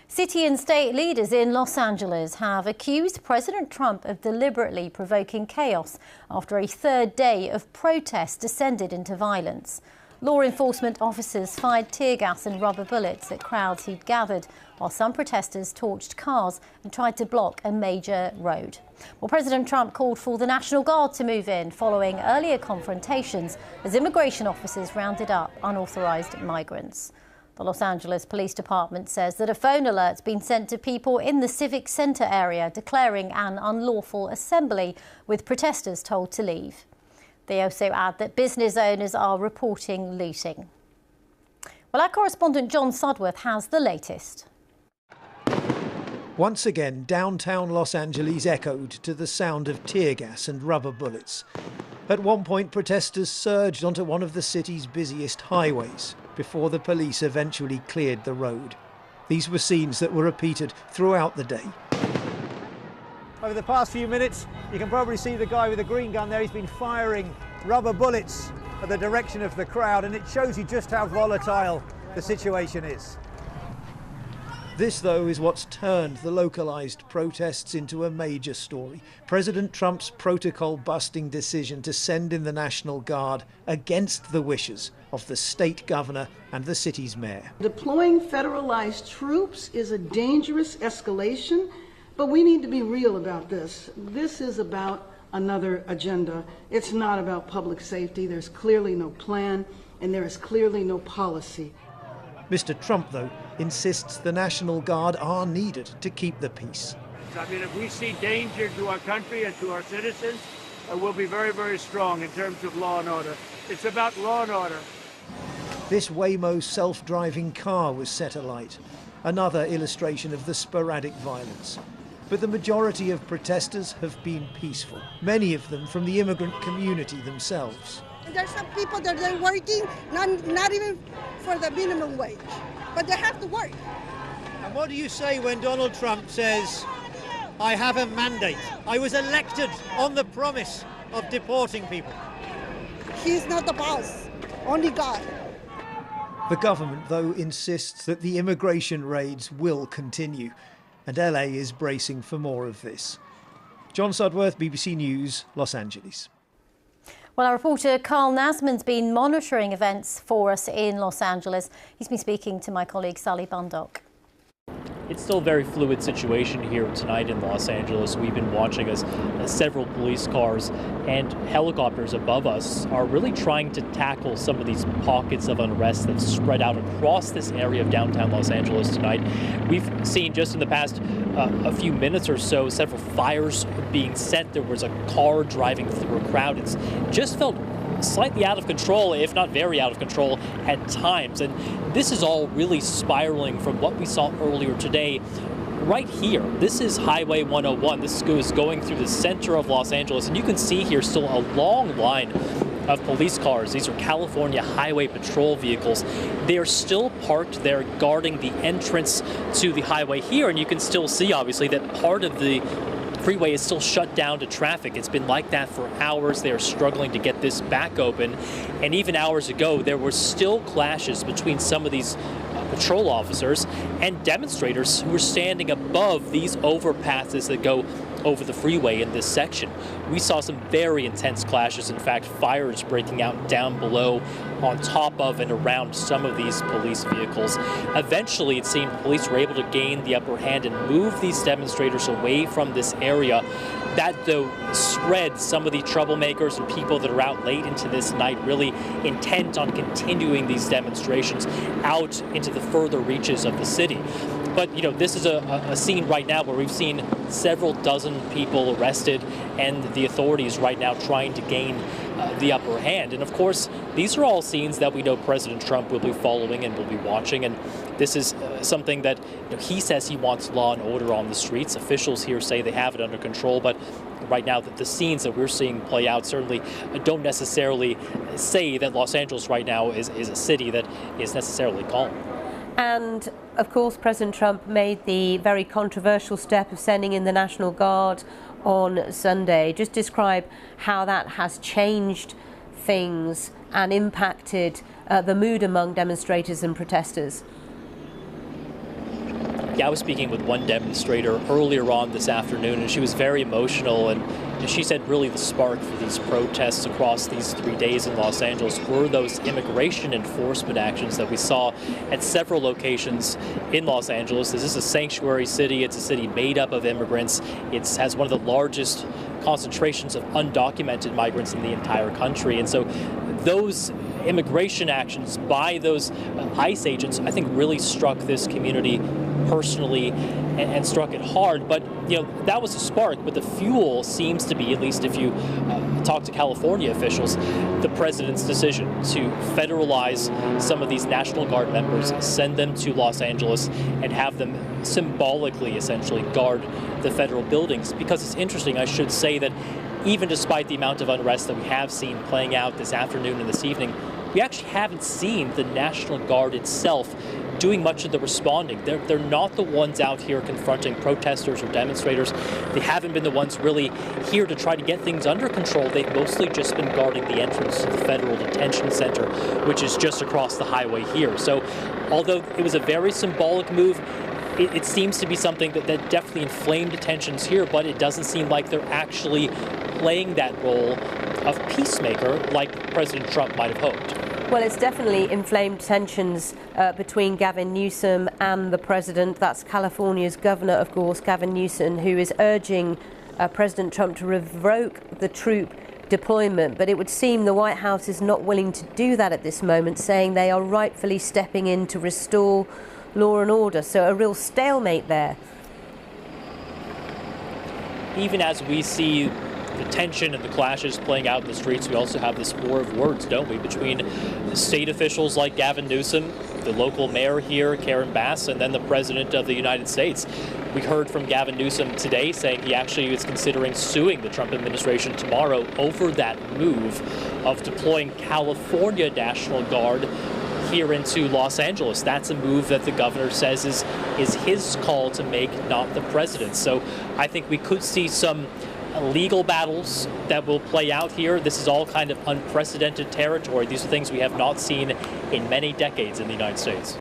City and state leaders in Los Angeles have accused President Trump of deliberately provoking chaos after a third day of protest descended into violence. Law enforcement officers fired tear gas and rubber bullets at crowds who'd gathered, while some protesters torched cars and tried to block a major road. Well, President Trump called for the National Guard to move in following earlier confrontations as immigration officers rounded up unauthorized migrants. The Los Angeles Police Department says that a phone alert's been sent to people in the Civic Center area declaring an unlawful assembly, with protesters told to leave. They also add that business owners are reporting looting. Well, our correspondent John Sudworth has the latest. Once again, downtown Los Angeles echoed to the sound of tear gas and rubber bullets. At one point, protesters surged onto one of the city's busiest highways before the police eventually cleared the road. These were scenes that were repeated throughout the day. Over the past few minutes, you can probably see the guy with the green gun there. He's been firing rubber bullets at the direction of the crowd, and it shows you just how volatile the situation is. This, though, is what's turned the localized protests into a major story. President Trump's protocol-busting decision to send in the National Guard against the wishes of the state governor and the city's mayor. Deploying federalized troops is a dangerous escalation, but we need to be real about this. This is about another agenda. It's not about public safety. There's clearly no plan, and there is clearly no policy. Mr. Trump, though, insists the National Guard are needed to keep the peace. I mean, if we see danger to our country and to our citizens, we'll be very, very strong in terms of law and order. It's about law and order. This Waymo self-driving car was set alight, another illustration of the sporadic violence. But the majority of protesters have been peaceful, many of them from the immigrant community themselves. There's some people that they're working, not even for the minimum wage, but they have to work. And what do you say when Donald Trump says, I have a mandate? I was elected on the promise of deporting people. He's not the boss, only God. The government, though, insists that the immigration raids will continue, and LA is bracing for more of this. John Sudworth, BBC News, Los Angeles. Well, our reporter Carl Nasman's been monitoring events for us in Los Angeles. He's been speaking to my colleague Sally Bundock. It's still a very fluid situation here tonight in Los Angeles. We've been watching as several police cars and helicopters above us are really trying to tackle some of these pockets of unrest that spread out across this area of downtown Los Angeles tonight. We've seen just in the past a few minutes or so several fires being set. There was a car driving through a crowd. It's just felt slightly out of control, if not very out of control at times. And this is all really spiraling from what we saw earlier today. Right here, this is Highway 101. This is going through the center of Los Angeles, and you can see here still a long line of police cars. These are California Highway Patrol vehicles. They are still parked there guarding the entrance to the highway here, and you can still see obviously that part of the freeway is still shut down to traffic. It's been like that for hours. They are struggling to get this back open. And even hours ago, there were still clashes between some of these patrol officers and demonstrators who were standing above these overpasses that go over the freeway in this section. We saw some very intense clashes. In fact, fires breaking out down below on top of and around some of these police vehicles. Eventually, it seemed police were able to gain the upper hand and move these demonstrators away from this area. That, though, spread some of the troublemakers and people that are out late into this night, really intent on continuing these demonstrations out into the further reaches of the city. But, you know, this is a scene right now where we've seen several dozen people arrested and the authorities right now trying to gain the upper hand. And of course, these are all scenes that we know President Trump will be following and will be watching. And this is something that he says he wants law and order on the streets. Officials here say they have it under control. But right now, the scenes that we're seeing play out certainly don't necessarily say that Los Angeles right now is a city that is necessarily calm. And of course, President Trump made the very controversial step of sending in the National Guard on Sunday. Just describe how that has changed things and impacted the mood among demonstrators and protesters. Yeah, I was speaking with one demonstrator earlier on this afternoon, and she was very emotional, and she said really the spark for these protests across these 3 days in Los Angeles were those immigration enforcement actions that we saw at several locations in Los Angeles. This is a sanctuary city. It's a city made up of immigrants. It has one of the largest concentrations of undocumented migrants in the entire country. And so those immigration actions by those ICE agents, I think, really struck this community personally and struck it hard. But, you know, that was a spark. But the fuel seems to be, at least if you talk to California officials, the president's decision to federalize some of these National Guard members, send them to Los Angeles, and have them symbolically, essentially, guard the federal buildings. Because it's interesting, I should say that even despite the amount of unrest that we have seen playing out this afternoon and this evening, we actually haven't seen the National Guard itself doing much of the responding. They're not the ones out here confronting protesters or demonstrators. They haven't been the ones really here to try to get things under control. They've mostly just been guarding the entrance to the Federal Detention Center, which is just across the highway here. So although it was a very symbolic move, it seems to be something that definitely inflamed tensions here, but it doesn't seem like they're actually playing that role of peacemaker like President Trump might have hoped. Well, it's definitely inflamed tensions between Gavin Newsom and the president. That's California's governor, of course, Gavin Newsom, who is urging President Trump to revoke the troop deployment. But it would seem the White House is not willing to do that at this moment, saying they are rightfully stepping in to restore law and order. So a real stalemate there. Even as we see the tension and the clashes playing out in the streets, we also have this war of words, don't we, between state officials like Gavin Newsom, the local mayor here, Karen Bass, and then the President of the United States. We heard from Gavin Newsom today saying he actually is considering suing the Trump administration tomorrow over that move of deploying California National Guard here into Los Angeles. That's a move that the governor says is his call to make, not the president's. So I think we could see some legal battles that will play out here. This is all kind of unprecedented territory. These are things we have not seen in many decades in the United States.